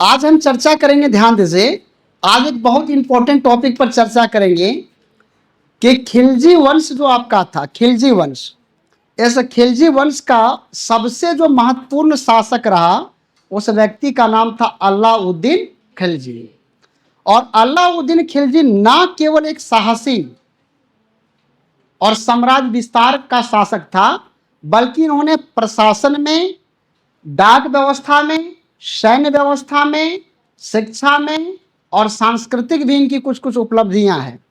आज हम चर्चा करेंगे, ध्यान दीजिए, आज एक बहुत इंपॉर्टेंट टॉपिक पर चर्चा करेंगे कि खिलजी वंश जो आपका था, खिलजी वंश, इस खिलजी वंश का सबसे जो महत्वपूर्ण शासक रहा उस व्यक्ति का नाम था अलाउद्दीन खिलजी। और अलाउद्दीन खिलजी ना केवल एक साहसी और साम्राज्य विस्तार का शासक था, बल्कि इन्होंने प्रशासन में, डाक व्यवस्था में, सैन्य व्यवस्था में, शिक्षा में और सांस्कृतिक भी इनकी कुछ कुछ उपलब्धियां हैं।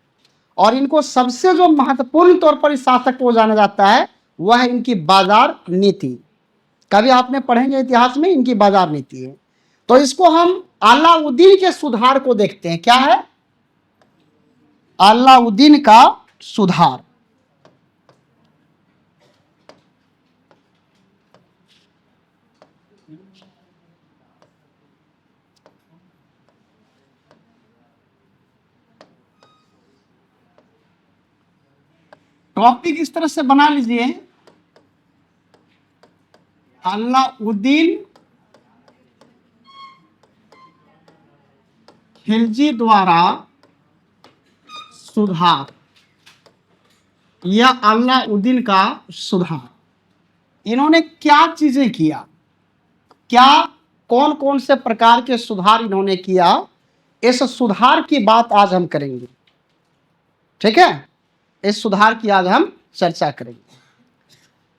और इनको सबसे जो महत्वपूर्ण तौर पर इस शासक को जाना जाता है वह है इनकी बाजार नीति। कभी आपने पढ़ेंगे इतिहास में, इनकी बाजार नीति है। तो इसको हम अलाउद्दीन के सुधार को देखते हैं। क्या है? अलाउद्दीन का सुधार। टॉपिक इस तरह से बना लीजिए, अलाउद्दीन खिलजी द्वारा सुधार या अलाउद्दीन का सुधार। इन्होंने क्या चीजें किया, क्या कौन कौन से प्रकार के सुधार इन्होंने किया, इस सुधार की बात आज हम करेंगे। ठीक है, इस सुधार की आज हम चर्चा करेंगे।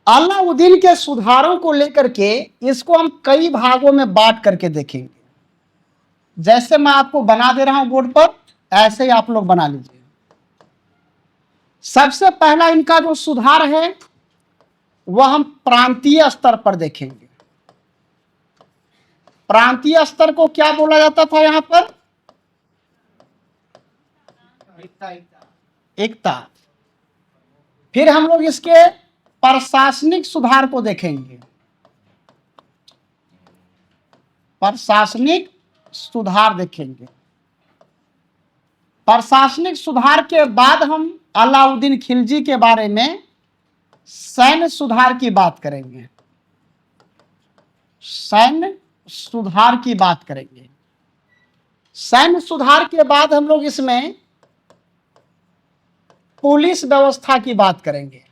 अलाउद्दीन के सुधारों को लेकर के इसको हम कई भागों में बांट करके देखेंगे। जैसे मैं आपको बना दे रहा हूं बोर्ड पर, ऐसे ही आप लोग बना लीजिए। सबसे पहला इनका जो सुधार है वह हम प्रांतीय स्तर पर देखेंगे। प्रांतीय स्तर को क्या बोला जाता था? यहां पर एकता। फिर हम लोग इसके प्रशासनिक सुधार को देखेंगे। प्रशासनिक सुधार देखेंगे। प्रशासनिक सुधार के बाद हम अलाउद्दीन खिलजी के बारे में सैन्य सुधार की बात करेंगे। सैन्य सुधार की बात करेंगे। सैन्य सुधार के बाद हम लोग इसमें पुलिस व्यवस्था की बात करेंगे।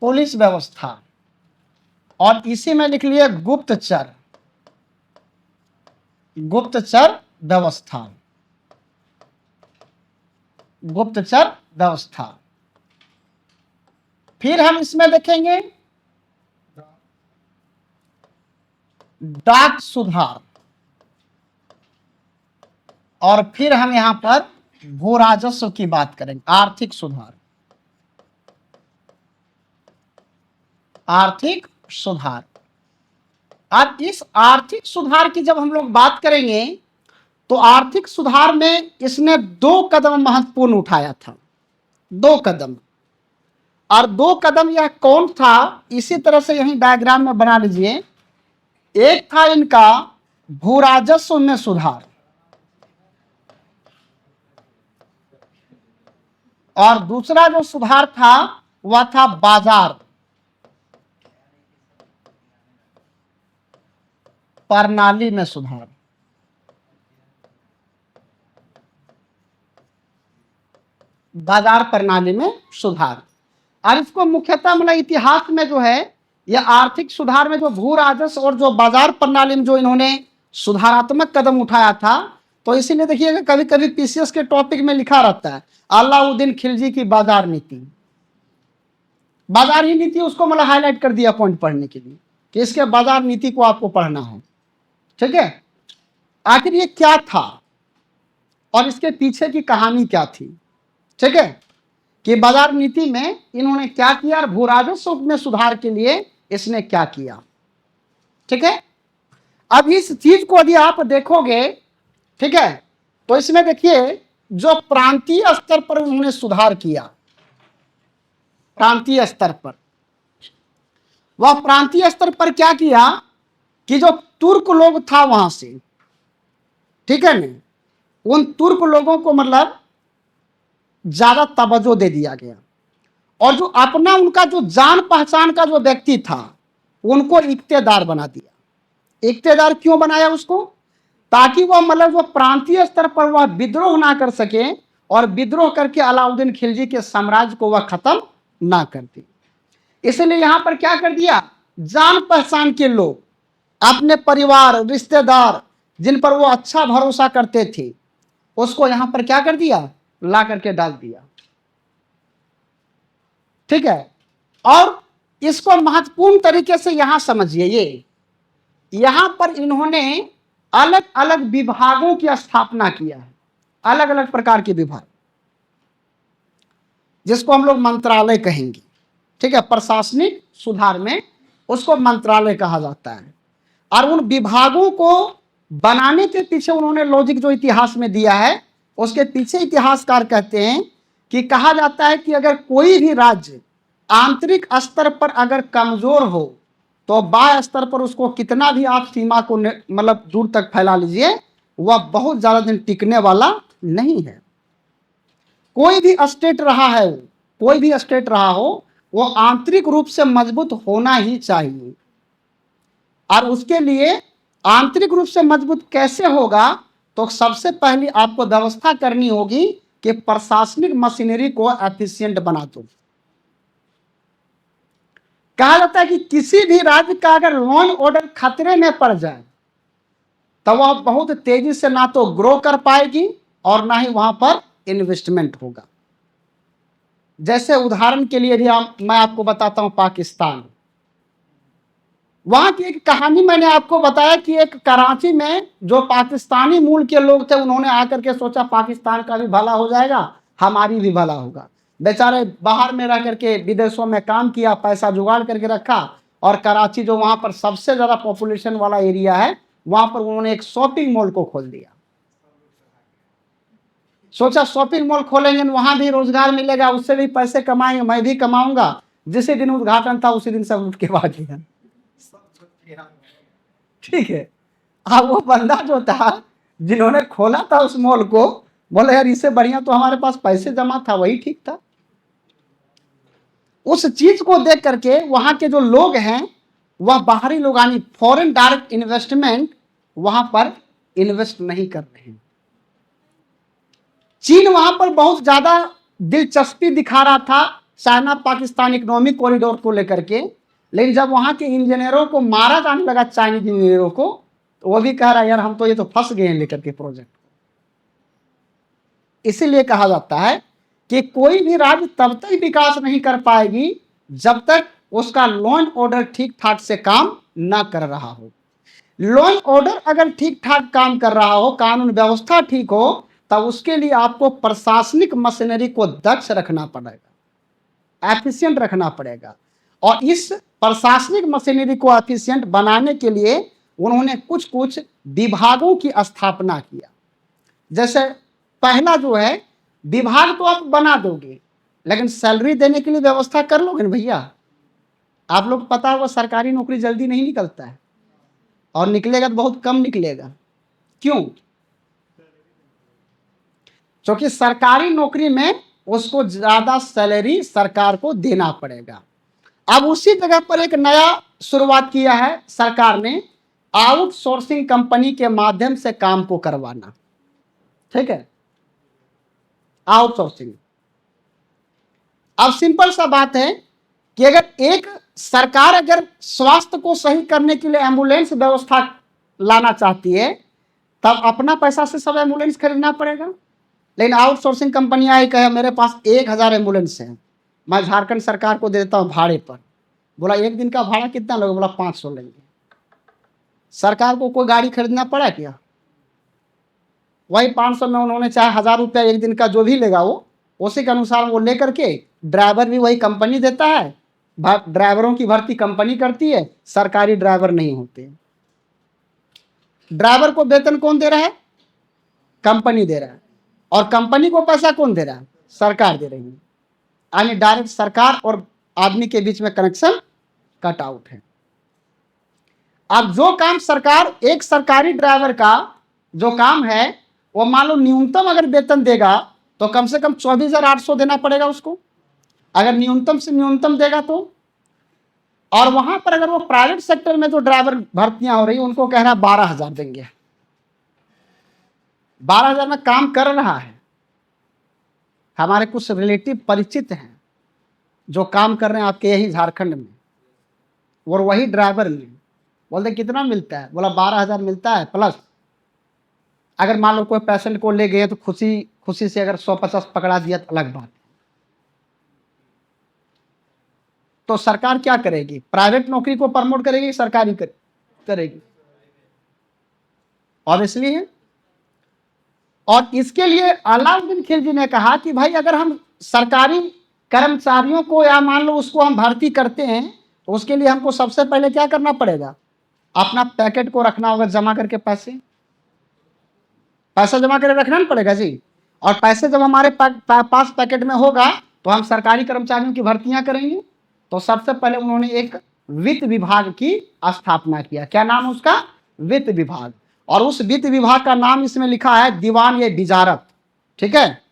पुलिस व्यवस्था, और इसी में लिख लिए गुप्तचर, गुप्तचर व्यवस्था, गुप्तचर व्यवस्था। फिर हम इसमें देखेंगे डाक सुधार, और फिर हम यहां पर भू राजस्व की बात करेंगे। आर्थिक सुधार, आर्थिक सुधार। अब इस आर्थिक सुधार की जब हम लोग बात करेंगे तो आर्थिक सुधार में इसने 2 कदम महत्वपूर्ण उठाया था। 2 कदम। और 2 कदम यह कौन था, इसी तरह से यही डायग्राम में बना लीजिए। एक था इनका भू राजस्व में सुधार, और दूसरा जो सुधार था वह था बाजार प्रणाली में सुधार। बाजार प्रणाली में सुधार। और इसको मुख्यतः मतलब इतिहास में जो है यह आर्थिक सुधार में जो भू राजस्व और जो बाजार प्रणाली में जो इन्होंने सुधारात्मक कदम उठाया था, तो इसीलिए देखिएगा कभी कभी पीसीएस के टॉपिक में लिखा रहता है अलाउद्दीन खिलजी की बाजार नीति। बाजार ही नीति उसको मतलब हाईलाइट कर दिया पॉइंट पढ़ने के लिए कि इसके बाजार नीति को आपको पढ़ना है। ठीक है, आखिर ये क्या था और इसके पीछे की कहानी क्या थी। ठीक है, कि बाजार नीति में इन्होंने क्या किया और भू राजस्व में सुधार के लिए इसने क्या किया। ठीक है, अब इस चीज को यदि आप देखोगे, ठीक है, तो इसमें देखिए जो प्रांतीय स्तर पर उन्होंने सुधार किया, प्रांतीय स्तर पर, वह प्रांतीय स्तर पर क्या किया कि जो तुर्क लोग था वहां से, ठीक है ना, उन तुर्क लोगों को मतलब ज्यादा तवज्जो दे दिया गया, और जो अपना उनका जो जान पहचान का जो व्यक्ति था उनको इख्तियारदार बना दिया। इक्तेदार क्यों बनाया उसको? ताकि वह मतलब वो प्रांतीय स्तर पर वह विद्रोह ना कर सके और विद्रोह करके अलाउद्दीन खिलजी के साम्राज्य को वह खत्म ना कर दे। इसलिए यहां पर क्या कर दिया, जान पहचान के लोग, अपने परिवार रिश्तेदार जिन पर वो अच्छा भरोसा करते थे, उसको यहां पर क्या कर दिया, ला करके डाल दिया। ठीक है, और इसको महत्वपूर्ण तरीके से यहां समझिए, ये यहां पर इन्होंने अलग अलग विभागों की स्थापना किया है, अलग अलग प्रकार के विभाग, जिसको हम लोग मंत्रालय कहेंगे। ठीक है, प्रशासनिक सुधार में उसको मंत्रालय कहा जाता है। और उन विभागों को बनाने के पीछे उन्होंने लॉजिक जो इतिहास में दिया है, उसके पीछे इतिहासकार कहते हैं कि कहा जाता है कि अगर कोई भी राज्य आंतरिक स्तर पर अगर कमजोर हो तो बाह्य स्तर पर उसको कितना भी आप सीमा को मतलब दूर तक फैला लीजिए, वह बहुत ज्यादा दिन टिकने वाला नहीं है। कोई भी स्टेट रहा है, कोई भी स्टेट रहा हो, वो आंतरिक रूप से मजबूत होना ही चाहिए। और उसके लिए आंतरिक रूप से मजबूत कैसे होगा, तो सबसे पहले आपको व्यवस्था करनी होगी कि प्रशासनिक मशीनरी को एफिशिएंट बना दो। कहा जाता है कि किसी भी राज्य का अगर लॉ एंड ऑर्डर खतरे में पड़ जाए तो वह बहुत तेजी से ना तो ग्रो कर पाएगी और ना ही वहां पर इन्वेस्टमेंट होगा। जैसे उदाहरण के लिए भी मैं आपको बताता हूं, पाकिस्तान, वहां की एक कहानी मैंने आपको बताया कि एक कराची में जो पाकिस्तानी मूल के लोग थे, उन्होंने आकर के सोचा पाकिस्तान का भी भला हो जाएगा, हमारी भी भला होगा। बेचारे बाहर में रह करके विदेशों में काम किया, पैसा जुगाड़ करके रखा, और कराची जो वहां पर सबसे ज्यादा पॉपुलेशन वाला एरिया है, वहां पर उन्होंने एक शॉपिंग मॉल को खोल दिया। सोचा शॉपिंग मॉल खोलेंगे, वहां भी रोजगार मिलेगा, उससे भी पैसे कमाएंगे, मैं भी कमाऊंगा। जिस दिन उद्घाटन था उसी दिन सब उठ के भाग गया। ठीक है, अब वो बंदा जो था जिन्होंने खोला था उस मॉल को, बोले यार इससे बढ़िया तो हमारे पास पैसे जमा था, वही ठीक था। उस चीज को देख करके वहां के जो लोग हैं, वह बाहरी लोग यानी फॉरेन डायरेक्ट इन्वेस्टमेंट वहां पर इन्वेस्ट नहीं कर रहे हैं। चीन वहां पर बहुत ज्यादा दिलचस्पी दिखा रहा था चाइना पाकिस्तान इकोनॉमिक कॉरिडोर को लेकर के, लेकिन जब वहां के इंजीनियरों को मारा जाने लगा, चाइनीज इंजीनियरों को, तो वो भी कह रहा है यार हम तो ये तो फंस गए हैं लेकर के प्रोजेक्ट। इसीलिए कहा जाता है कि कोई भी राज्य तब तक विकास नहीं कर पाएगी जब तक उसका लॉ एंड ऑर्डर ठीक ठाक से काम ना कर रहा हो। लॉ एंड ऑर्डर अगर ठीक ठाक काम कर रहा हो, कानून व्यवस्था ठीक हो, तब उसके लिए आपको प्रशासनिक मशीनरी को दक्ष रखना पड़ेगा, एफिशिएंट रखना पड़ेगा। और इस प्रशासनिक मशीनरी को एफिशिएंट बनाने के लिए उन्होंने कुछ कुछ विभागों की स्थापना किया। जैसे पहला जो है, विभाग तो आप बना दोगे, लेकिन सैलरी देने के लिए व्यवस्था कर लोगे ना भैया। आप लोग पता है वो सरकारी नौकरी जल्दी नहीं निकलता है, और निकलेगा तो बहुत कम निकलेगा। क्यों? क्योंकि सरकारी नौकरी में उसको ज्यादा सैलरी सरकार को देना पड़ेगा। अब उसी जगह पर एक नया शुरुआत किया है सरकार ने, आउटसोर्सिंग कंपनी के माध्यम से काम को करवाना। ठीक है, आउटसोर्सिंग। अब सिंपल सा बात है कि अगर एक सरकार अगर स्वास्थ्य को सही करने के लिए एम्बुलेंस व्यवस्था लाना चाहती है, तब अपना पैसा से सब एम्बुलेंस खरीदना पड़ेगा। लेकिन आउटसोर्सिंग कंपनी आई, कहे मेरे पास 1000 एम्बुलेंस है, मैं झारखंड सरकार को दे देता हूँ भाड़े पर। बोला एक दिन का भाड़ा कितना लोगे? बोला 500 लेंगे। सरकार को कोई गाड़ी खरीदना पड़ा क्या? वही 500 में उन्होंने चाहे 1000 रुपया एक दिन का जो भी लेगा, वो उसी के अनुसार वो लेकर के, ड्राइवर भी वही कंपनी देता है, ड्राइवरों की भर्ती कंपनी करती है, सरकारी ड्राइवर नहीं होते। ड्राइवर को वेतन कौन दे रहा है? कंपनी दे रहा है। और कंपनी को पैसा कौन दे रहा है? सरकार दे रही है। यानी डायरेक्ट सरकार और आदमी के बीच में कनेक्शन कट आउट है। अब जो काम सरकार, एक सरकारी ड्राइवर का जो काम है, वो मान लो न्यूनतम अगर वेतन देगा तो कम से कम 24,800 देना पड़ेगा उसको, अगर न्यूनतम से न्यूनतम देगा तो। और वहां पर अगर वो प्राइवेट सेक्टर में जो ड्राइवर भर्तियां हो रही उनको कह रहा है 12,000 देंगे। 12,000 में काम कर रहा है। हमारे कुछ रिलेटिव परिचित हैं जो काम कर रहे हैं आपके यही झारखंड में, और वही ड्राइवर में। बोलते कितना मिलता है? बोला 12,000 मिलता है प्लस अगर मान लो कोई पेशेंट को ले गए तो खुशी खुशी से अगर 150 पकड़ा दिया तो अलग बात है। तो सरकार क्या करेगी? प्राइवेट नौकरी को प्रमोट करेगी, सरकारी करेगी? ऑब्वियसली है। और इसके लिए अलाउद्दीन खिलजी ने कहा कि भाई अगर हम सरकारी कर्मचारियों को या मान लो उसको हम भर्ती करते हैं तो उसके लिए हमको सबसे पहले क्या करना पड़ेगा? अपना पैकेट को रखना होगा जमा करके, पैसा जमा करके रखना नहीं पड़ेगा जी। और पैसे जब हमारे पास पैकेट में होगा तो हम सरकारी कर्मचारियों की भर्तियां करेंगे। तो सबसे पहले उन्होंने एक वित्त विभाग की स्थापना किया। क्या नाम उसका? वित्त विभाग। और उस वित्त विभाग का नाम इसमें लिखा है दीवान-ए-विजारत। ठीक है,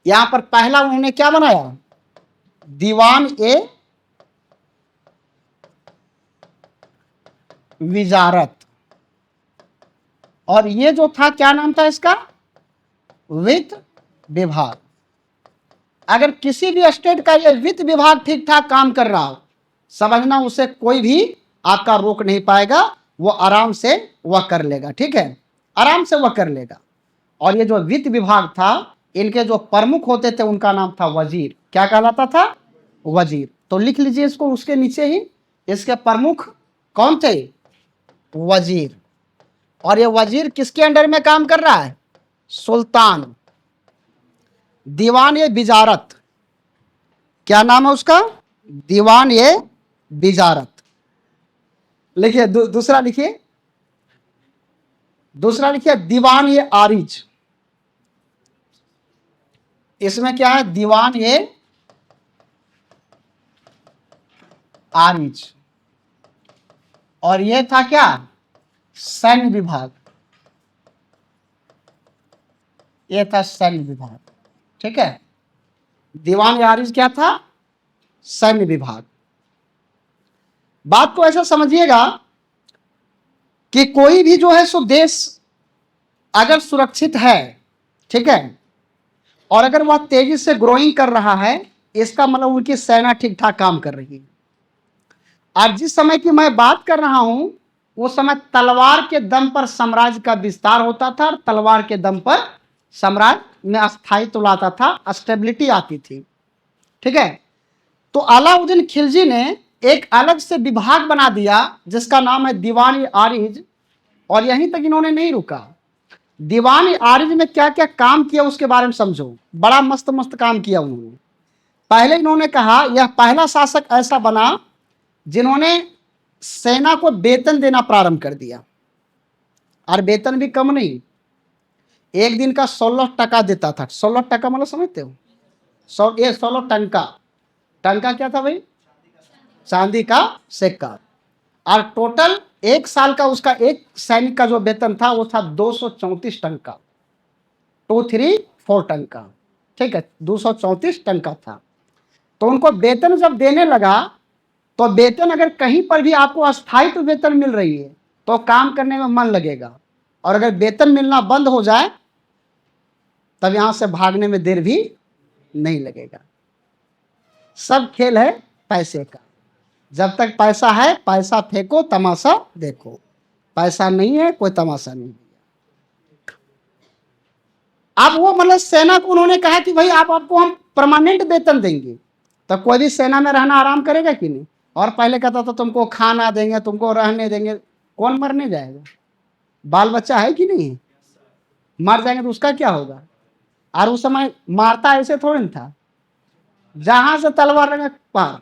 यहां पर पहला उन्होंने क्या बनाया? दीवान-ए-विजारत। और ये जो था क्या नाम था इसका? वित्त विभाग। अगर किसी भी स्टेट का ये वित्त विभाग ठीक ठाक काम कर रहा हो, समझना उसे कोई भी आपका रोक नहीं पाएगा, वो आराम से वह कर लेगा। ठीक है, आराम से वह कर लेगा। और ये जो वित्त विभाग था, इनके जो प्रमुख होते थे उनका नाम था वजीर। क्या कहलाता था? वजीर। तो लिख लीजिए इसको, उसके नीचे ही इसके प्रमुख कौन थे? वजीर। और ये वजीर किसके अंडर में काम कर रहा है? सुल्तान। दीवान-ए-विजारत। क्या नाम है उसका? दीवान-ए-विजारत। लिखिए दूसरा लिखिए, दूसरा लिखिए दीवान-ए-आरिज। इसमें क्या है? दीवान-ए-आरिज। और ये था क्या? सैन्य विभाग। ये था सैन्य विभाग। ठीक है, दीवान-ए-आरिज क्या था? सैन्य विभाग। बात को ऐसा समझिएगा कि कोई भी जो है सो देश अगर सुरक्षित है, ठीक है, और अगर वह तेजी से ग्रोइंग कर रहा है, इसका मतलब उनकी सेना ठीक ठाक काम कर रही है। और जिस समय की मैं बात कर रहा हूं उस समय तलवार के दम पर साम्राज्य का विस्तार होता था, और तलवार के दम पर साम्राज्य में अस्थायित्व लाता था, स्टेबिलिटी आती थी। ठीक है, तो अलाउद्दीन खिलजी ने एक अलग से विभाग बना दिया जिसका नाम है दीवान-ए-आरिज। और यहीं तक इन्होंने नहीं रुका। दीवान-ए-आरिज में क्या क्या काम किया उसके बारे में समझो। बड़ा मस्त मस्त काम किया उन्होंने। पहले इन्होंने कहा, यह पहला शासक ऐसा बना जिन्होंने सेना को वेतन देना प्रारंभ कर दिया। और वेतन भी कम नहीं, एक दिन का 16 टका देता था। 16 टका मतलब समझते हो? 16 टंका। टंका क्या था भाई? चांदी का सिक्का। और टोटल एक साल का उसका एक सैनिक का जो वेतन था वो था 234 टंका। 234 टंका। ठीक है, 234 टंका था। तो उनको वेतन जब देने लगा तो वेतन अगर कहीं पर भी आपको अस्थायित्व वेतन मिल रही है तो काम करने में मन लगेगा, और अगर वेतन मिलना बंद हो जाए तब यहां से भागने में देर भी नहीं लगेगा। सब खेल है पैसे का। जब तक पैसा है पैसा फेंको, तमाशा देखो। पैसा नहीं है कोई तमाशा नहीं। अब वो मतलब सेना को उन्होंने कहा कि भाई आपको हम परमानेंट वेतन देंगे। तब कोई भी सेना में रहना आराम करेगा कि नहीं? और पहले कहता था तुमको खाना देंगे, तुमको रहने देंगे। कौन मरने जाएगा? बाल बच्चा है कि नहीं? मर जाएंगे तो उसका क्या होगा? और उस समय मारता ऐसे थोड़ी ना था, जहां से तलवार लगे पार।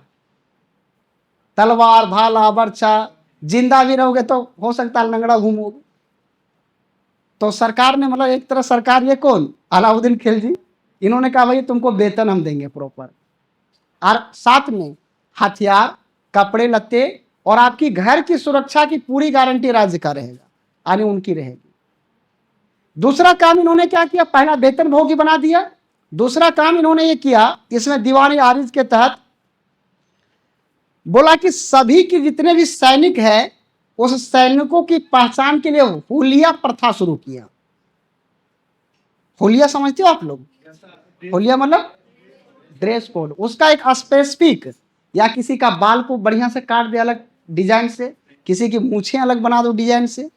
तलवार, भाला, बर्छा, जिंदा भी रहोगे तो हो सकता है लंगड़ा घूमोगे। तो सरकार ने मतलब एक तरह सरकार, ये कौन? अलाउद्दीन खिलजी। इन्होंने कहा भाई तुमको वेतन हम देंगे प्रॉपर, और साथ में हथियार, कपड़े लत्ते और आपकी घर की सुरक्षा की पूरी गारंटी राज्य का रहेगा, यानी उनकी रहेगी। दूसरा काम इन्होंने क्या किया? पहला वेतन भोगी बना दिया। दूसरा काम इन्होंने ये किया, इसमें दीवान-ए-आरिज के तहत बोला कि सभी के जितने भी सैनिक हैं उस सैनिकों की पहचान के लिए हुलिया प्रथा शुरू किया। हुलिया समझते हो आप लोग? हुलिया मतलब ड्रेस कोड। उसका एक स्पेसिफिक, या किसी का बाल को बढ़िया से काट दे अलग डिजाइन से, किसी की मूछें अलग बना दो डिजाइन से,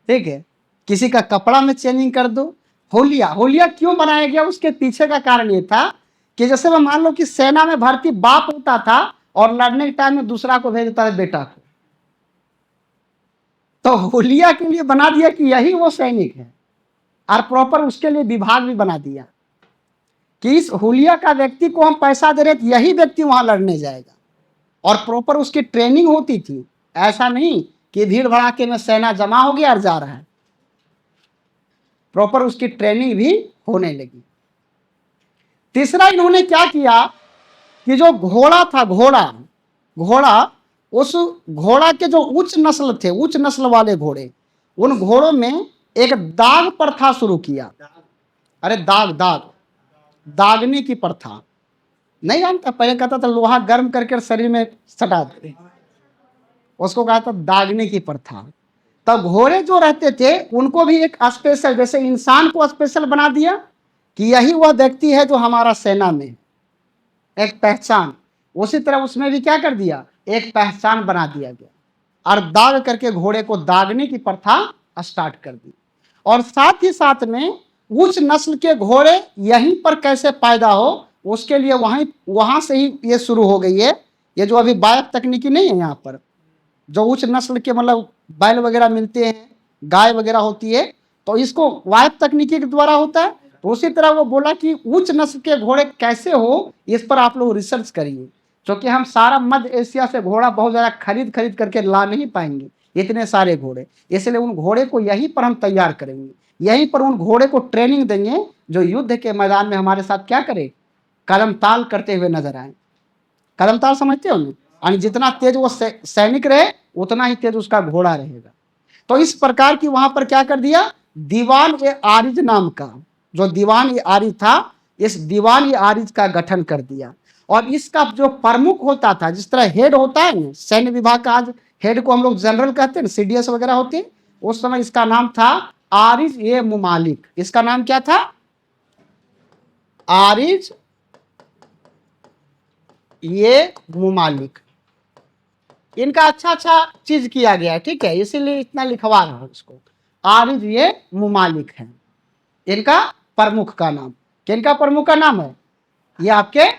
ठीक है, किसी का कपड़ा में चेंजिंग कर दो। होलिया, होलिया क्यों बनाया गया उसके पीछे का कारण ये था कि जैसे मैं मान लो कि सेना में भर्ती बाप होता था और लड़ने के टाइम में दूसरा को भेज देता था बेटा को, तो होलिया के लिए बना दिया कि यही वो सैनिक है, और प्रॉपर उसके लिए विभाग भी बना दिया कि इस होलिया का व्यक्ति को हम पैसा दे रहे थे, यही व्यक्ति वहां लड़ने जाएगा, और प्रॉपर उसकी ट्रेनिंग होती थी। ऐसा नहीं कि भीड़ भड़ाके में सेना जमा हो गया और जा रहा है, प्रॉपर उसकी ट्रेनिंग भी होने लगी। तीसरा इन्होंने क्या किया कि जो घोड़ा था, घोड़ा उस घोड़ा के जो उच्च नस्ल थे, उच्च नस्ल वाले घोड़े, उन घोड़ों में एक दाग प्रथा शुरू किया। अरे दाग, दागने की प्रथा नहीं जानता? पहले कहता था लोहा गर्म करके शरीर में सटा दे, उसको कहा था दागने की प्रथा। तब घोड़े जो रहते थे उनको भी एक स्पेशल, जैसे इंसान को स्पेशल बना दिया कि यही वह व्यक्ति है जो हमारा सेना में, एक पहचान। उसी तरह उसमें भी क्या कर दिया, एक पहचान बना दिया गया और दाग करके घोड़े को दागने की प्रथा स्टार्ट कर दी। और साथ ही साथ में उच्च नस्ल के घोड़े यहीं पर कैसे पैदा हो, उसके लिए वहां से ही ये शुरू हो गई है। ये जो अभी बायक तकनीकी नहीं है, यहाँ पर जो उच्च नस्ल के मतलब बैल वगैरह मिलते हैं, गाय वगैरह होती है, तो इसको वायक तकनीकी के द्वारा होता है। तो उसी तरह वो बोला कि उच्च नस्ल के घोड़े कैसे हो, इस पर आप लोग रिसर्च करिए, क्योंकि हम सारा मध्य एशिया से घोड़ा बहुत ज़्यादा खरीद करके ला नहीं पाएंगे इतने सारे घोड़े, इसलिए उन घोड़े को यहीं पर हम तैयार करेंगे, यहीं पर उन घोड़े को ट्रेनिंग देंगे जो युद्ध के मैदान में हमारे साथ क्या करे, कदम ताल करते हुए नजर आए। कदम ताल समझते हो ना? यानी जितना तेज वो सैनिक रहे उतना ही तेज उसका घोड़ा रहेगा। तो इस प्रकार की वहां पर क्या कर दिया, दीवान ए आरिज नाम का, जो दीवान ए आरिज था, इस दीवान ए आरिज का गठन कर दिया। और इसका जो प्रमुख होता था, जिस तरह हेड होता है ना सैन्य विभाग का, आज हेड को हम लोग जनरल कहते हैं, सीडीएस वगैरह होते हैं, उस समय इसका नाम था आरिज ए मुमालिक। इसका नाम क्या था? आरिज ये मुमालिक। इनका अच्छा चीज किया गया है, ठीक है, इसीलिए इतना लिखवा रहा हूं इसको। आरिज ये मुमालिक है इनका प्रमुख का नाम। किनका प्रमुख का नाम है? ये आपके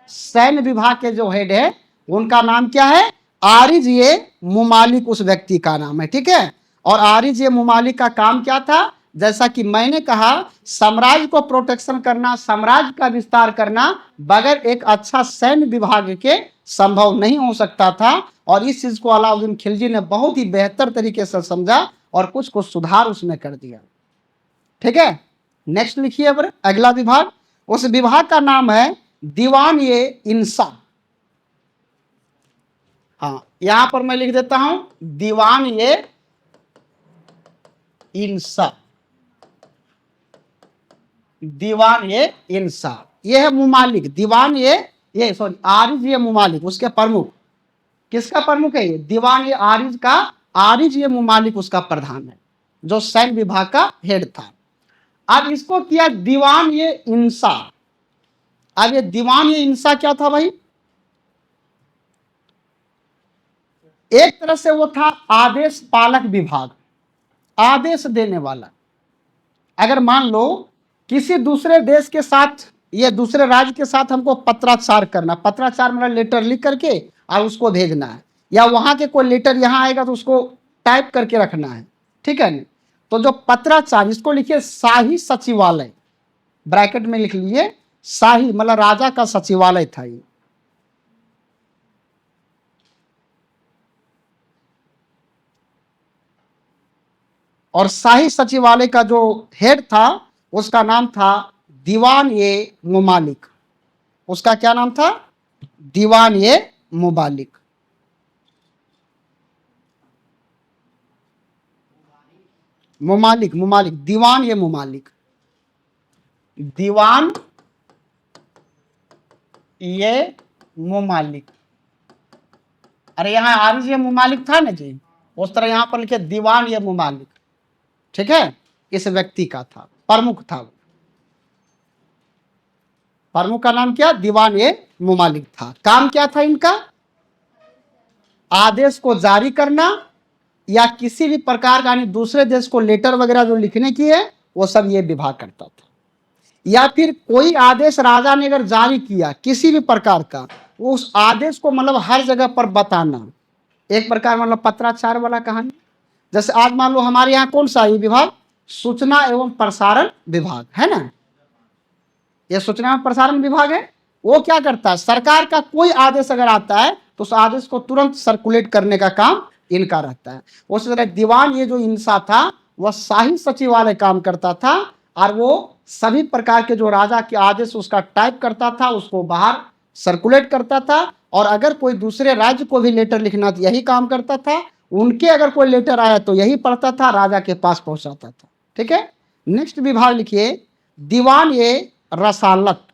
सैन्य विभाग के जो हेड है उनका नाम क्या है? आरिज ये मुमालिक उस व्यक्ति का नाम है, ठीक है। और आरिज ये मुमालिक का काम क्या था? जैसा कि मैंने कहा, साम्राज्य को प्रोटेक्शन करना, साम्राज्य का विस्तार करना बगैर एक अच्छा सैन्य विभाग के संभव नहीं हो सकता था। और इस चीज को अलाउद्दीन खिलजी ने बहुत ही बेहतर तरीके से समझा और कुछ सुधार उसमें कर दिया, ठीक है। नेक्स्ट लिखिए अब अगला विभाग। उस विभाग का नाम है दीवान ये इंसा। हाँ, यहां पर मैं लिख देता हूं दीवान ये इंसा। दीवान ये इंसा, ये है मुमालिक। दीवान ये सॉरी आरिज ये मुमालिक, उसके प्रमुख। किसका प्रमुख है? ये दीवान ये आरिज का, आरिज ये मुमालिक उसका प्रधान है, जो सैन्य विभाग का हेड था। अब इसको किया दीवान ये इंसा। अब ये दीवान ये इंसा क्या था भाई? एक तरह से वो था आदेश पालक विभाग, आदेश देने वाला। अगर मान लो किसी दूसरे देश के साथ, ये दूसरे राज्य के साथ हमको पत्राचार करना, पत्राचार मतलब लेटर लिख करके और उसको भेजना है, या वहां के कोई लेटर यहाँ आएगा तो उसको टाइप करके रखना है, ठीक है ना। तो जो पत्राचार, इसको लिखिए शाही सचिवालय, ब्रैकेट में लिख लीजिए शाही, मतलब राजा का सचिवालय था ये। और शाही सचिवालय का जो हेड था उसका नाम था दीवान ये मुमालिक। उसका क्या नाम था? दीवान ये मुमालिक। मुमालिक, मुमालिक, दीवान ये मुमालिक, दीवान ये मुमालिक। अरे यहाँ आरिज ये मुमालिक था ना जी, उस तरह यहाँ पर लिखे दीवान ये मुमालिक, ठीक है, इस व्यक्ति का था, प्रमुख था। प्रमुख का नाम क्या? दीवान ये मुमालिक था। काम क्या था इनका? आदेश को जारी करना या किसी भी प्रकार का यानी दूसरे देश को लेटर वगैरह जो लिखने की है वो सब ये विभाग करता था। या फिर कोई आदेश राजा ने अगर जारी किया किसी भी प्रकार का, उस आदेश को मतलब हर जगह पर बताना, एक प्रकार मतलब पत्राचार वाला कहानी। जैसे आज मान लो हमारे यहाँ कौन सा ये विभाग? सूचना एवं प्रसारण विभाग है ना, ये सूचना एवं प्रसारण विभाग है। वो क्या करता है? सरकार का कोई आदेश अगर आता है तो उस आदेश को तुरंत सर्कुलेट करने का काम इनका रहता है। उस तरह दीवान ये जो इंसा था वह शाही सचिवालय काम करता था और वो सभी प्रकार के जो राजा के आदेश उसका टाइप करता था, उसको बाहर सर्कुलेट करता था। और अगर कोई दूसरे राज्य को भी लेटर लिखना तो यही काम करता था। उनके अगर कोई लेटर आया तो यही पढ़ता था, राजा के पास पहुंचाता था। ठीक है, नेक्स्ट विभाग लिखिए दीवान ये रसालत।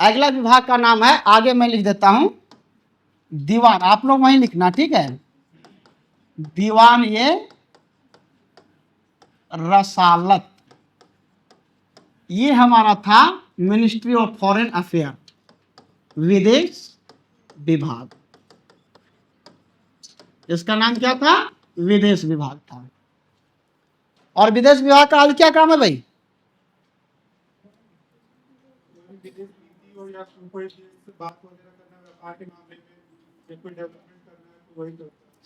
अगला विभाग का नाम है, आगे मैं लिख देता हूं दीवान, आप लोग वहीं लिखना, ठीक है। दीवान ये रसालत, ये हमारा था मिनिस्ट्री ऑफ फॉरेन अफेयर, विदेश विभाग। इसका नाम क्या था? विदेश विभाग था। और विदेश विभाग का आज क्या काम है भाई?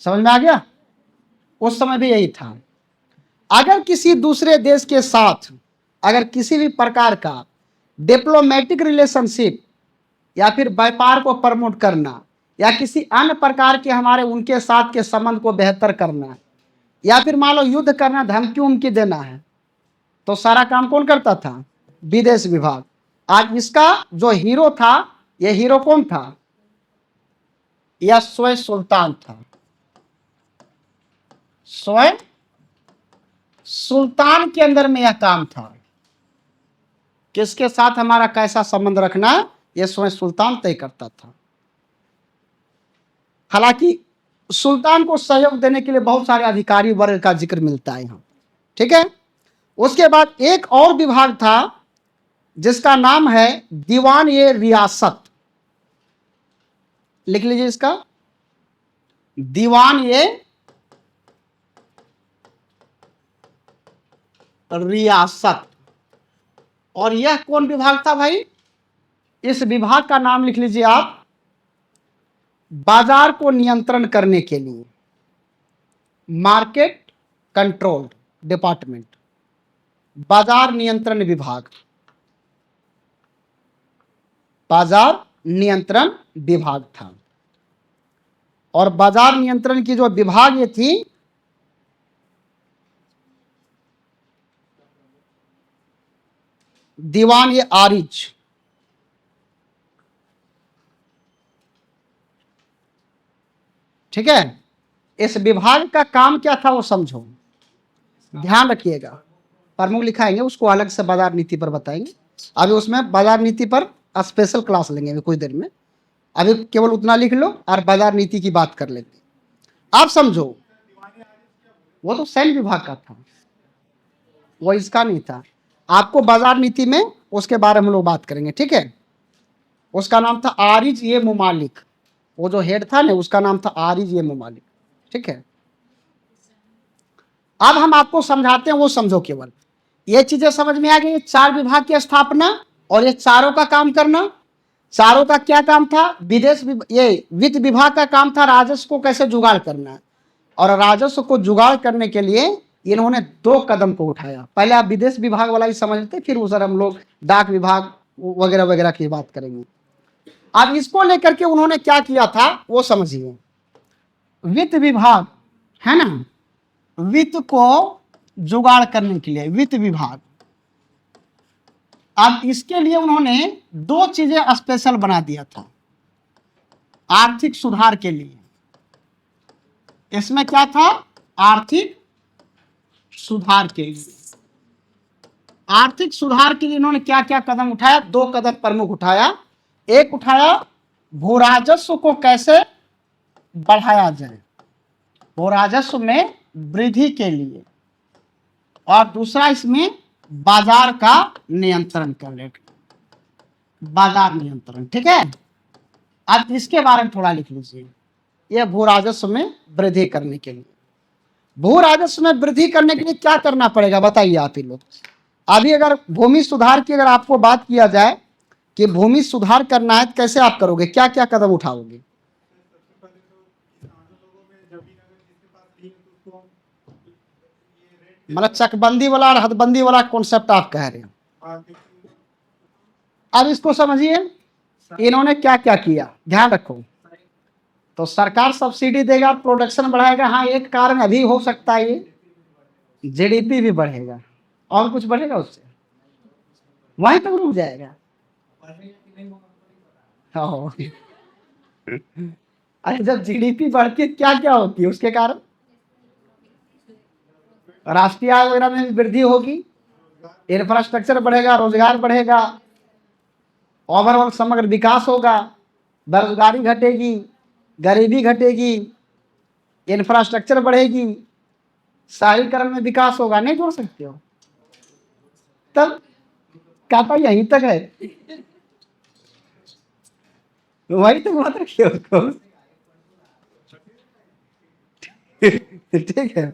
समझ में आ गया? उस समय भी यही था। अगर किसी दूसरे देश के साथ अगर किसी भी प्रकार का डिप्लोमेटिक रिलेशनशिप या फिर व्यापार को प्रमोट करना या किसी अन्य प्रकार के हमारे उनके साथ के संबंध को बेहतर करना या फिर मान लो युद्ध करना, धमकी उमकी देना है, तो सारा काम कौन करता था? विदेश विभाग। आज इसका जो हीरो था, यह हीरो कौन था? यह स्वयं सुल्तान था। स्वयं सुल्तान के अंदर में यह काम था। किसके साथ हमारा कैसा संबंध रखना है, यह स्वयं सुल्तान तय करता था। हालांकि सुल्तान को सहयोग देने के लिए बहुत सारे अधिकारी वर्ग का जिक्र मिलता है यहां, ठीक है। उसके बाद एक और विभाग था जिसका नाम है दीवान ये रियासत। लिख लीजिए इसका, दीवान ये रियासत। और यह कौन विभाग था भाई? इस विभाग का नाम लिख लीजिए आप, बाजार को नियंत्रण करने के लिए, मार्केट कंट्रोल डिपार्टमेंट, बाजार नियंत्रण विभाग, बाजार नियंत्रण विभाग था। और बाजार नियंत्रण की जो विभाग ये थी, दीवान ये आरिज। ठीक है, इस विभाग का काम क्या था वो समझो, ध्यान रखिएगा। प्रमुख लिखाएंगे, उसको अलग से बाजार नीति पर बताएंगे। अभी उसमें बाजार नीति पर स्पेशल क्लास लेंगे अभी कुछ देर में। अभी केवल उतना लिख लो और बाजार नीति की बात कर लेंगे। आप समझो, वो तो सैन्य विभाग का था, वो इसका नहीं था। आपको बाजार नीति में उसके बारे में हम लोग बात करेंगे, ठीक है। उसका नाम था आरिज ये मुमालिक, वो जो हेड था ना उसका नाम था आरिज ये मुमालिक, ठीक है। अब हम आपको समझाते हैं, वो समझो। केवल ये चीजें समझ में आ गई, चार विभाग की स्थापना और ये चारों का काम करना। चारों का क्या काम था? ये वित्त विभाग का काम था राजस्व को कैसे जुगाड़ करना, और राजस्व को जुगाड़ करने के लिए इन्होंने दो कदम को उठाया। पहले आप विदेश विभाग वाला ही समझ लेते, फिर उस हम लोग डाक विभाग वगैरह वगैरह की बात करेंगे। अब इसको लेकर के उन्होंने क्या किया था वो समझिए। वित्त विभाग है ना, वित्त को जुगाड़ करने के लिए वित्त विभाग, अब इसके लिए उन्होंने दो चीजें स्पेशल बना दिया था आर्थिक सुधार के लिए। इसमें क्या था? आर्थिक सुधार के लिए। आर्थिक सुधार के लिए इन्होंने क्या क्या कदम उठाया? दो कदम प्रमुख उठाया। एक उठाया भू राजस्व को कैसे बढ़ाया जाए, भू राजस्व में वृद्धि के लिए, और दूसरा इसमें बाजार का नियंत्रण करने, बाजार नियंत्रण। ठीक है, अब इसके बारे में थोड़ा लिख लीजिए। यह भू राजस्व में वृद्धि करने के लिए, भू राजस्व में वृद्धि करने के लिए क्या करना पड़ेगा बताइए आप ही लोग। अभी अगर भूमि सुधार की अगर आपको बात किया जाए कि भूमि सुधार करना है तो कैसे आप करोगे, क्या क्या कदम उठाओगे? मतलब चकबंदी वाला और हदबंदी वाला कॉन्सेप्ट आप कह रहे हैं। अब इसको समझिए, इन्होंने क्या क्या किया, ध्यान रखो। तो सरकार सब्सिडी देगा, प्रोडक्शन बढ़ाएगा, हाँ एक कारण अभी हो सकता है ये, जीडीपी भी बढ़ेगा, और कुछ बढ़ेगा उससे, वहीं तक रुक जाएगा। हाँ। अरे जब जीडीपी बढ़ती है क्या क्या होती है उसके कारण, राष्ट्रीय आय वगैरह में भी वृद्धि होगी, इंफ्रास्ट्रक्चर बढ़ेगा, रोजगार बढ़ेगा, ओवरऑल समग्र विकास होगा, बेरोजगारी घटेगी, गरीबी घटेगी, इंफ्रास्ट्रक्चर बढ़ेगी, शहरीकरण में विकास होगा। नहीं जोड़ सकते हो? तब काटा यहीं तक है, वही तो मत रखिए उसको। ठीक है,